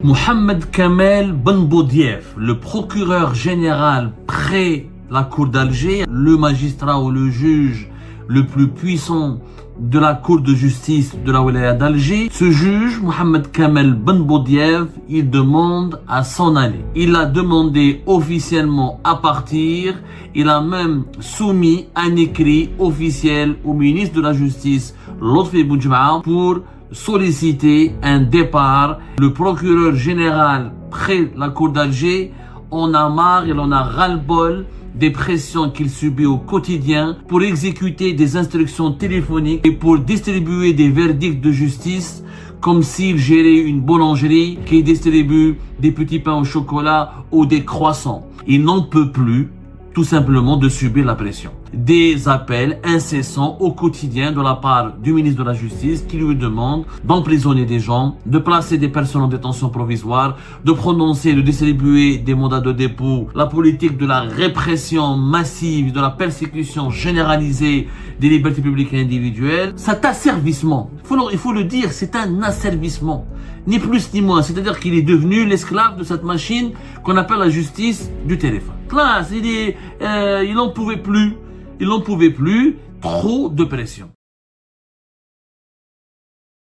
Mohamed Kamel Ben Boudiaf, le procureur général près la cour d'Alger, le magistrat ou le juge le plus puissant de la cour de justice de la wilaya d'Alger, ce juge, Mohamed Kamel Ben Boudiaf, il demande à s'en aller. Il a demandé officiellement à partir, il a même soumis un écrit officiel au ministre de la Justice, Lotfi Boudjma, pour solliciter un départ. Le procureur général près la cour d'Alger en a marre, il en a ras-le-bol des pressions qu'il subit au quotidien pour exécuter des instructions téléphoniques et pour distribuer des verdicts de justice comme s'il gérait une boulangerie qui distribue des petits pains au chocolat ou des croissants. Il n'en peut plus tout simplement de subir la pression. Des appels incessants au quotidien de la part du ministre de la Justice qui lui demande d'emprisonner des gens, de placer des personnes en détention provisoire, de prononcer, de distribuer des mandats de dépôt. La politique de la répression massive, de la persécution généralisée des libertés publiques et individuelles, cet asservissement, il faut le dire, c'est un asservissement, ni plus ni moins. C'est-à-dire qu'il est devenu l'esclave de cette machine qu'on appelle la justice du téléphone. Classe, il n'en pouvait plus. Il n'en pouvait plus, trop de pression.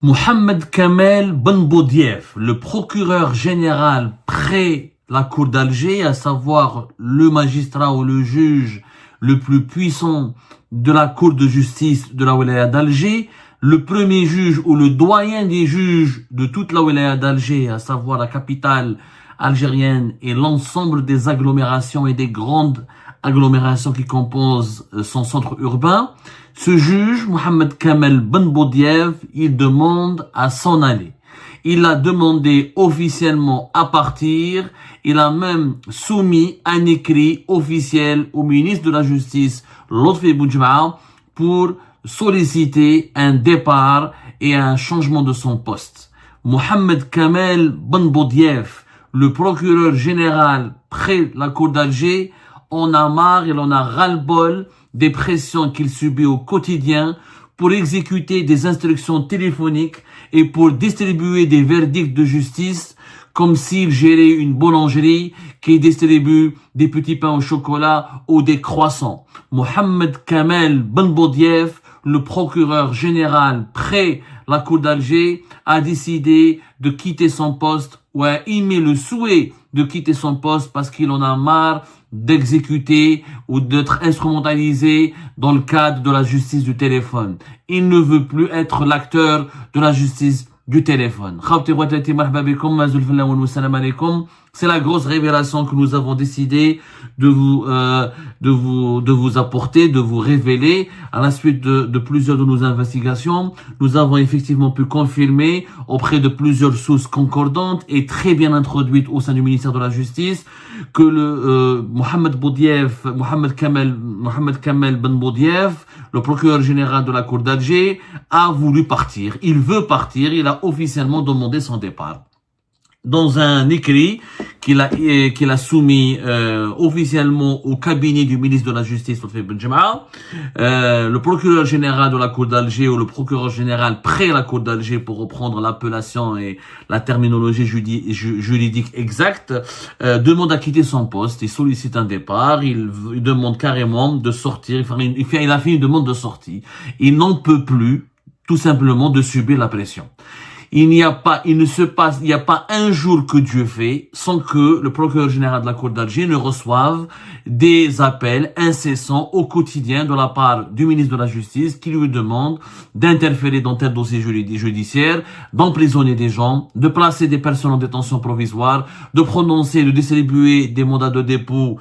Mohamed Kamel Ben Boudiaf, le procureur général près la cour d'Alger, à savoir le magistrat ou le juge le plus puissant de la cour de justice de la wilaya d'Alger, le premier juge ou le doyen des juges de toute la wilaya d'Alger, à savoir la capitale algérienne et l'ensemble des agglomérations et des grandes agglomérations qui composent son centre urbain, ce juge, Mohamed Kamel Ben Boudiaf, il demande à s'en aller. Il a demandé officiellement à partir, il a même soumis un écrit officiel au ministre de la Justice, Lotfi Boudjma, pour solliciter un départ et un changement de son poste. Mohamed Kamel Ben Boudiaf, le procureur général près la cour d'Alger, en a marre, il en a ras-le-bol des pressions qu'il subit au quotidien pour exécuter des instructions téléphoniques et pour distribuer des verdicts de justice comme s'il gérait une boulangerie qui distribue des petits pains au chocolat ou des croissants. Mohamed Kamel Ben Boudiaf, le procureur général près la cour d'Alger, a décidé de quitter son poste ou a émis le souhait de quitter son poste parce qu'il en a marre d'exécuter ou d'être instrumentalisé dans le cadre de la justice du téléphone. Il ne veut plus être l'acteur de la justice du téléphone. C'est la grosse révélation que nous avons décidé de vous apporter, de vous révéler à la suite de plusieurs de nos investigations. Nous avons effectivement pu confirmer auprès de plusieurs sources concordantes et très bien introduites au sein du ministère de la Justice que le Mohamed Kamel Ben Boudiaf, le procureur général de la cour d'Alger, a voulu partir. Il veut partir. Il a officiellement demandé son départ. Dans un écrit qu'il a soumis officiellement au cabinet du ministre de la Justice, le procureur général de la cour d'Alger ou le procureur général près la cour d'Alger, pour reprendre l'appellation et la terminologie juridique exacte, demande à quitter son poste. Il sollicite un départ. Il demande carrément de sortir. Il a fait une demande de sortie. Il n'en peut plus, tout simplement, de subir la pression. Il n'y a pas un jour que Dieu fait sans que le procureur général de la cour d'Alger ne reçoive des appels incessants au quotidien de la part du ministre de la Justice qui lui demande d'interférer dans tel dossier judiciaire, d'emprisonner des gens, de placer des personnes en détention provisoire, de prononcer, de distribuer des mandats de dépôt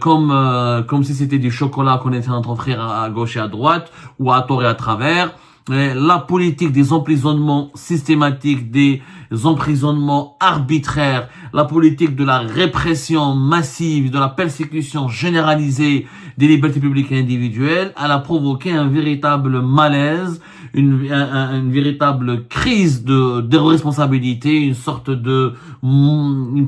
comme si c'était du chocolat qu'on était en train d'offrir à gauche et à droite ou à tort et à travers. La politique des emprisonnements systématiques, des emprisonnements arbitraires, la politique de la répression massive, de la persécution généralisée des libertés publiques et individuelles, elle a provoqué un véritable malaise, une véritable crise de responsabilité, une sorte de un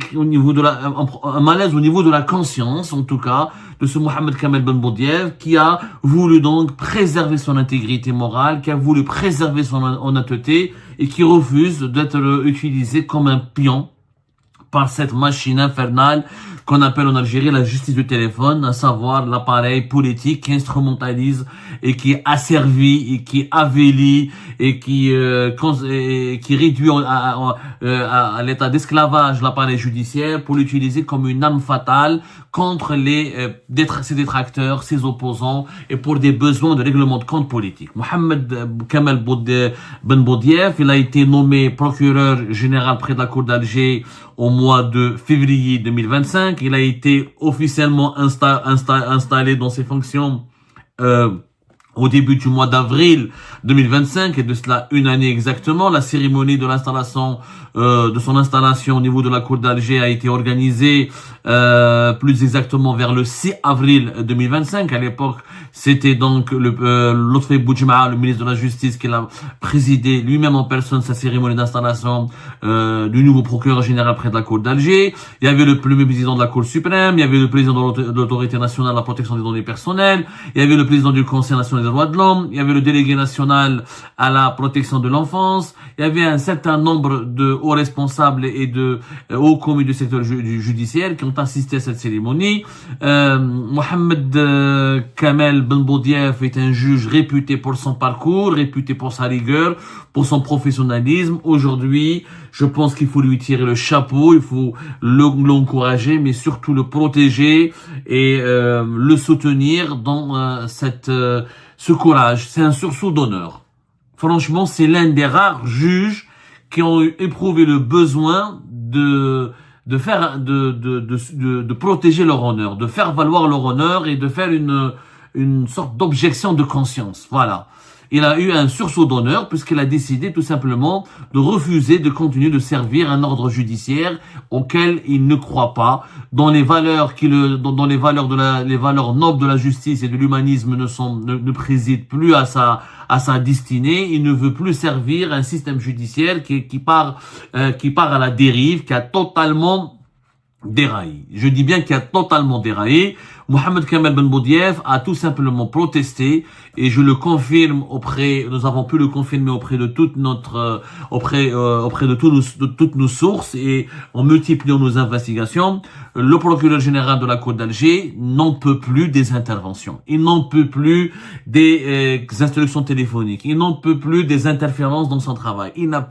malaise au niveau de la conscience, en tout cas, de ce Mohamed Kamel Ben Boudiaf, qui a voulu donc préserver son intégrité morale, qui a voulu préserver son honnêteté et qui refuse d'être utilisé comme un pion par cette machine infernale qu'on appelle en Algérie la justice du téléphone, à savoir l'appareil politique qui instrumentalise et qui asservit et qui avilit et qui réduit à l'état d'esclavage l'appareil judiciaire pour l'utiliser comme une arme fatale contre ses détracteurs, ses opposants et pour des besoins de règlement de compte politique. Mohamed Kamel Ben Boudiaf, il a été nommé procureur général près de la Cour d'Alger au mois de février 2025. Il a été officiellement installé dans ses fonctions au début du mois d'avril 2025, et de cela une année exactement. La cérémonie de l'installation, de son installation au niveau de la Cour d'Alger a été organisée plus exactement vers le 6 avril 2025. À l'époque, c'était donc Lotfi Boudjema'a, le ministre de la Justice, qui l'a présidé lui-même en personne sa cérémonie d'installation du nouveau procureur général près de la Cour d'Alger. Il y avait le premier président de la Cour suprême, il y avait le président de l'autorité nationale de la protection des données personnelles, il y avait le président du Conseil national des droits de l'homme, il y avait le délégué national à la protection de l'enfance, il y avait un certain nombre de hauts responsables et de hauts commis du secteur judiciaire qui ont assisté à cette cérémonie. Mohamed Kamel Ben Boudiaf est un juge réputé pour son parcours, réputé pour sa rigueur, pour son professionnalisme. Aujourd'hui, je pense qu'il faut lui tirer le chapeau, il faut l'encourager, mais surtout le protéger et le soutenir dans ce courage. C'est un sursaut d'honneur. Franchement, c'est l'un des rares juges qui ont éprouvé le besoin de protéger leur honneur, de faire valoir leur honneur et de faire une sorte d'objection de conscience. Voilà. Il a eu un sursaut d'honneur puisqu'il a décidé tout simplement de refuser de continuer de servir un ordre judiciaire auquel il ne croit pas, dont les valeurs les valeurs nobles de la justice et de l'humanisme ne président plus à sa destinée. Il ne veut plus servir un système judiciaire qui part à la dérive, qui a totalement déraillé. Je dis bien qu'il a totalement déraillé. Mohamed Kamel Ben Boudiaf a tout simplement protesté, et je le confirme nous avons pu le confirmer auprès de toutes nos sources et en multipliant nos investigations. Le procureur général de la Cour d'Alger n'en peut plus des interventions. Il n'en peut plus des instructions téléphoniques. Il n'en peut plus des interférences dans son travail. Il n'a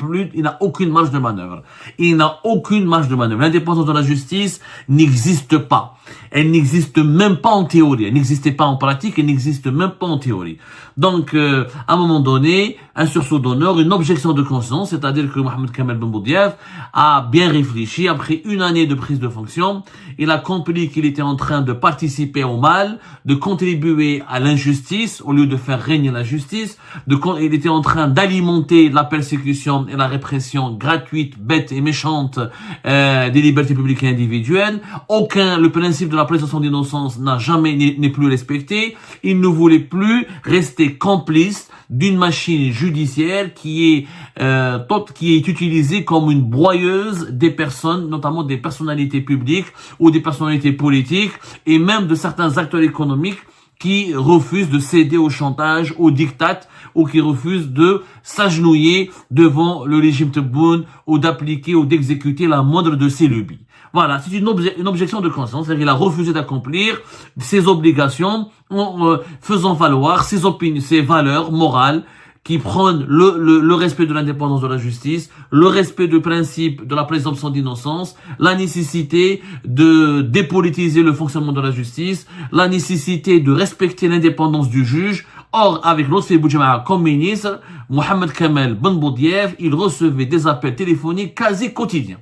aucune marge de manœuvre. L'indépendance de la justice n'existe pas. Elle n'existe même pas en théorie. Elle n'existait pas en pratique, elle n'existe même pas en théorie. Donc, à un moment donné, un sursaut d'honneur, une objection de conscience, c'est-à-dire que Mohamed Kamel Ben Boudiaf a bien réfléchi. Après une année de prise de fonction, il a compris qu'il était en train de participer au mal, de contribuer à l'injustice au lieu de faire régner la justice. Il était en train d'alimenter la persécution et la répression gratuite, bête et méchante des libertés publiques et individuelles. Le principe de la présomption d'innocence n'est plus respecté. Il ne voulait plus rester complice d'une machine judiciaire qui est utilisée comme une broyeuse des personnes, notamment des personnalités publiques ou des personnalités politiques et même de certains acteurs économiques qui refusent de céder au chantage, au diktat, ou qui refusent de s'agenouiller devant le régime Tebboune ou d'appliquer ou d'exécuter la moindre de ses lubies. Voilà, c'est une objection de conscience. C'est-à-dire qu'il a refusé d'accomplir ses obligations en faisant valoir ses valeurs morales qui prônent le respect de l'indépendance de la justice, le respect du principe de la présomption d'innocence, la nécessité de dépolitiser le fonctionnement de la justice, la nécessité de respecter l'indépendance du juge. Or, avec Lotfi Boudjema'a comme ministre, Mohamed Kamel Ben Boudiaf, il recevait des appels téléphoniques quasi quotidiens.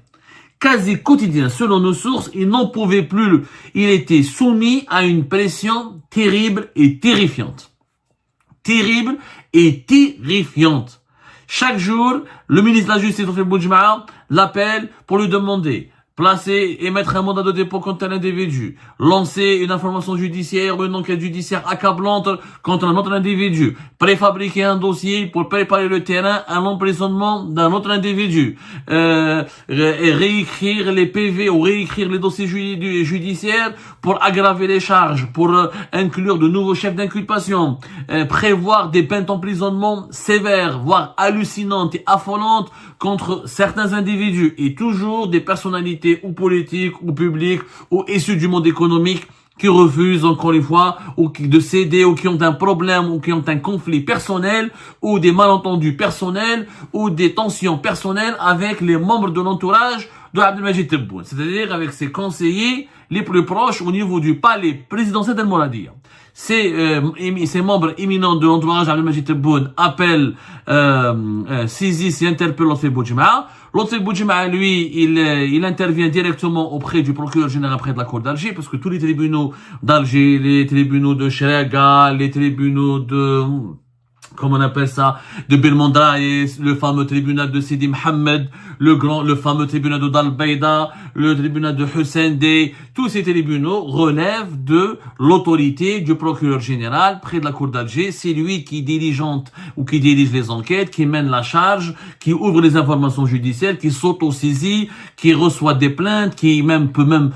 Selon nos sources, il n'en pouvait plus. Il était soumis à une pression terrible et terrifiante. Chaque jour, le ministre de la Justice, Lotfi Boudjema'a, l'appelle pour lui demander émettre un mandat de dépôt contre un individu, lancer une information judiciaire ou une enquête judiciaire accablante contre un autre individu, préfabriquer un dossier pour préparer le terrain à l'emprisonnement d'un autre individu, réécrire les PV ou réécrire les dossiers judiciaires pour aggraver les charges, pour inclure de nouveaux chefs d'inculpation, prévoir des peines d'emprisonnement sévères, voire hallucinantes et affolantes contre certains individus, et toujours des personnalités personnalités ou politiques ou publiques ou issues du monde économique qui refusent encore une fois ou de céder ou qui ont un problème ou qui ont un conflit personnel ou des malentendus personnels ou des tensions personnelles avec les membres de l'entourage de Abdelmajid Tebboune, c'est-à-dire avec ses conseillers les plus proches au niveau du palais présidentiel d'El Mouradia. Ces membres éminents de l'entourage d'Abdelmajid Tebboune appellent, saisissent et interpellent Lotfi Boudjema. Lotfi Boudjema, lui, il intervient directement auprès du procureur général près de la cour d'Alger, parce que tous les tribunaux d'Alger, les tribunaux de Cheraga, les tribunaux de comment on appelle ça, de Belmondraï, le fameux tribunal de Sidi Mohamed, le fameux tribunal de Dalbeida, le tribunal de Hussein Dey, tous ces tribunaux relèvent de l'autorité du procureur général près de la cour d'Alger. C'est lui qui diligente ou qui dirige les enquêtes, qui mène la charge, qui ouvre les informations judiciaires, qui s'auto-saisit, qui reçoit des plaintes, qui peut même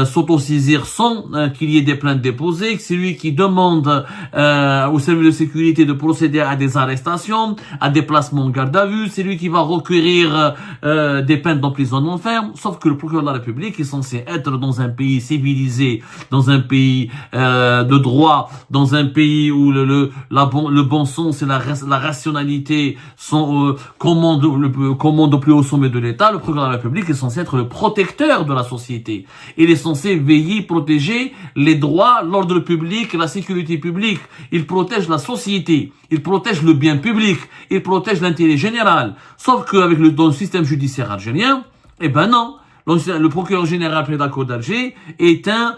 s'auto-saisir sans qu'il y ait des plaintes déposées. C'est lui qui demande au service de sécurité de procéder à des arrestations, à des placements en garde à vue. C'est lui qui va requérir des peines d'emprisonnement ferme. Sauf que le procureur de la République est censé être dans un pays civilisé, dans un pays de droit, dans un pays où le bon sens et la rationalité commandent au plus haut sommet de l'État. Le procureur de la République est censé être le protecteur de la société. Il est censé veiller, protéger les droits, l'ordre public, la sécurité publique. Il protège la société. Il protège le bien public. Il protège l'intérêt général. Sauf qu'avec dans le système judiciaire algérien, eh ben non. Le procureur général près de la cour d'Alger est un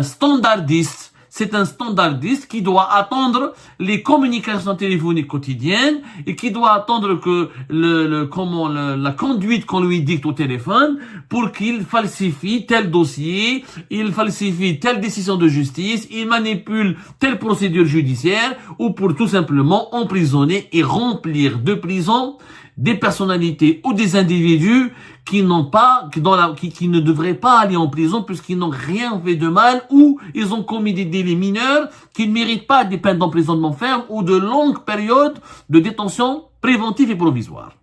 standardiste. C'est un standardiste qui doit attendre les communications téléphoniques quotidiennes et qui doit attendre que la conduite qu'on lui dicte au téléphone pour qu'il falsifie tel dossier, il falsifie telle décision de justice, il manipule telle procédure judiciaire ou pour tout simplement emprisonner et remplir de prison des personnalités ou des individus qui ne devraient pas aller en prison puisqu'ils n'ont rien fait de mal ou ils ont commis des délits mineurs qui ne méritent pas des peines d'emprisonnement ferme ou de longues périodes de détention préventive et provisoire.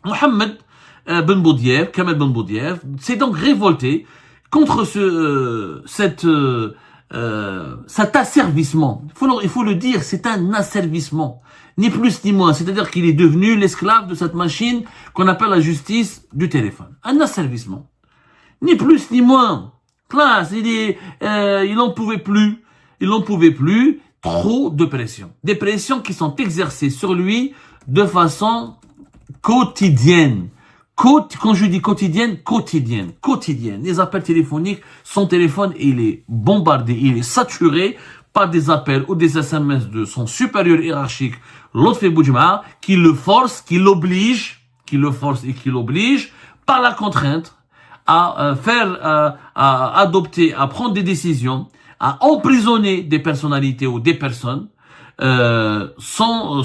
Mohamed Kamal Ben Boudiev s'est donc révolté contre cet asservissement. Il faut le dire, c'est un asservissement. Ni plus ni moins. C'est-à-dire qu'il est devenu l'esclave de cette machine qu'on appelle la justice du téléphone. Un asservissement. Ni plus ni moins. Classe, il n'en pouvait plus. Il n'en pouvait plus. Trop de pression. Des pressions qui sont exercées sur lui de façon quotidienne. Quand je dis quotidienne. Les appels téléphoniques, son téléphone, il est bombardé, il est saturé par des appels ou des SMS de son supérieur hiérarchique, Lotfi Boudjema, qui le force et qui l'oblige par la contrainte à adopter, à prendre des décisions, à emprisonner des personnalités ou des personnes sans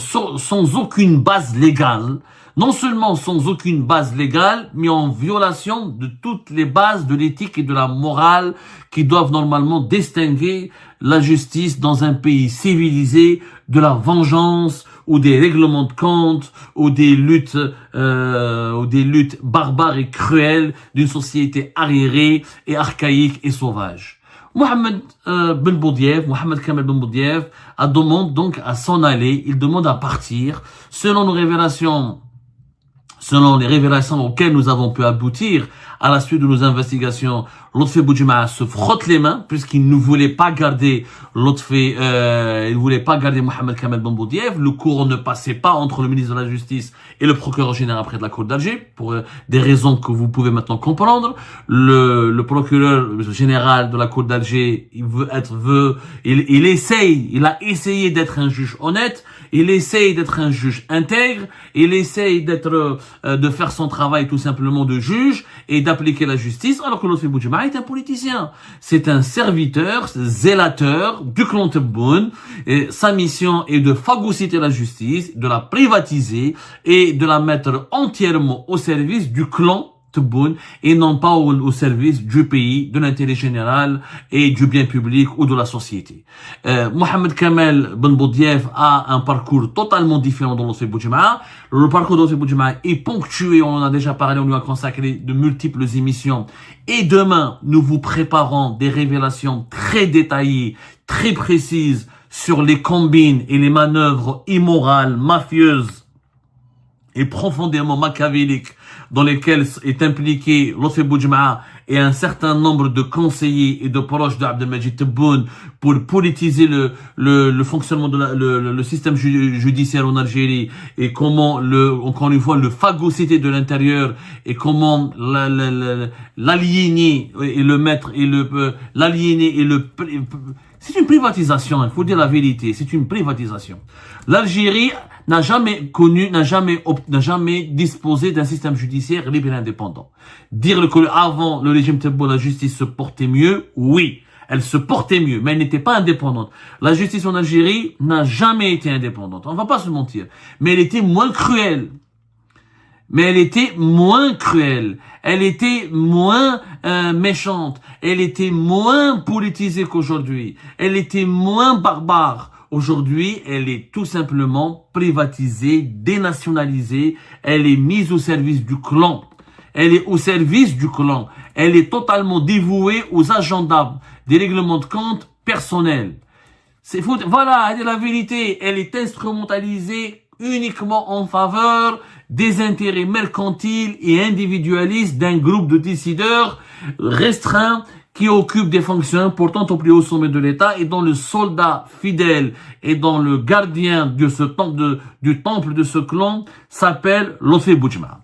aucune base légale. Non seulement sans aucune base légale, mais en violation de toutes les bases de l'éthique et de la morale qui doivent normalement distinguer la justice dans un pays civilisé de la vengeance ou des règlements de compte ou des luttes barbares et cruelles d'une société arriérée et archaïque et sauvage. Mohamed Kamal Ben Boudiev demande donc à s'en aller, il demande à partir, selon les révélations auxquelles nous avons pu aboutir à la suite de nos investigations. Lotfi Boudjema se frotte les mains puisqu'il ne voulait pas garder Mohamed Kamal Ben Boudiev. Le courant ne passait pas entre le ministre de la Justice et le procureur général près de la cour d'Alger pour des raisons que vous pouvez maintenant comprendre. Le procureur général de la cour d'Alger, il a essayé d'être un juge honnête, il essaye d'être un juge intègre, il essaye de faire son travail tout simplement de juge et d'appliquer la justice, alors que Lotfi Boudjema est un politicien. C'est un serviteur, zélateur du clan Tebboune, et sa mission est de phagocyter la justice, de la privatiser et de la mettre entièrement au service du clan Tebboune et non pas au service du pays, de l'intérêt général et du bien public ou de la société. Mohamed Kamel Ben Boudiaf a un parcours totalement différent dans l'Osfi Boudjema. Le parcours de l'Osfi Boudjema est ponctué, on en a déjà parlé, on lui a consacré de multiples émissions. Et demain, nous vous préparons des révélations très détaillées, très précises sur les combines et les manœuvres immorales, mafieuses et profondément machiavéliques dans lesquelles est impliqué l'Osfi Boudjema et un certain nombre de conseillers et de proches d'Abdelmajid Tebboune pour politiser le fonctionnement de le système judiciaire en Algérie et comment encore une fois le phagocyter de l'intérieur et comment l'aliéner et le mettre et l'aliéner et c'est une privatisation, il faut dire la vérité, c'est une privatisation. L'Algérie n'a jamais disposé d'un système judiciaire libre et indépendant. Dire que avant le régime Tebboune, la justice se portait mieux, oui, elle se portait mieux, mais elle n'était pas indépendante. La justice en Algérie n'a jamais été indépendante, on va pas se mentir, mais elle était moins cruelle. Elle était moins méchante, elle était moins politisée qu'aujourd'hui, elle était moins barbare. Aujourd'hui, elle est tout simplement privatisée, dénationalisée, elle est mise au service du clan. Elle est au service du clan. Elle est totalement dévouée aux agendas des règlements de compte personnels. Voilà, elle est la vérité. Elle est instrumentalisée uniquement en faveur des intérêts mercantiles et individualistes d'un groupe de décideurs restreints qui occupent des fonctions importantes au plus haut sommet de l'État et dont le soldat fidèle et dont le gardien de du temple de ce clan s'appelle l'Osfi Boudjema.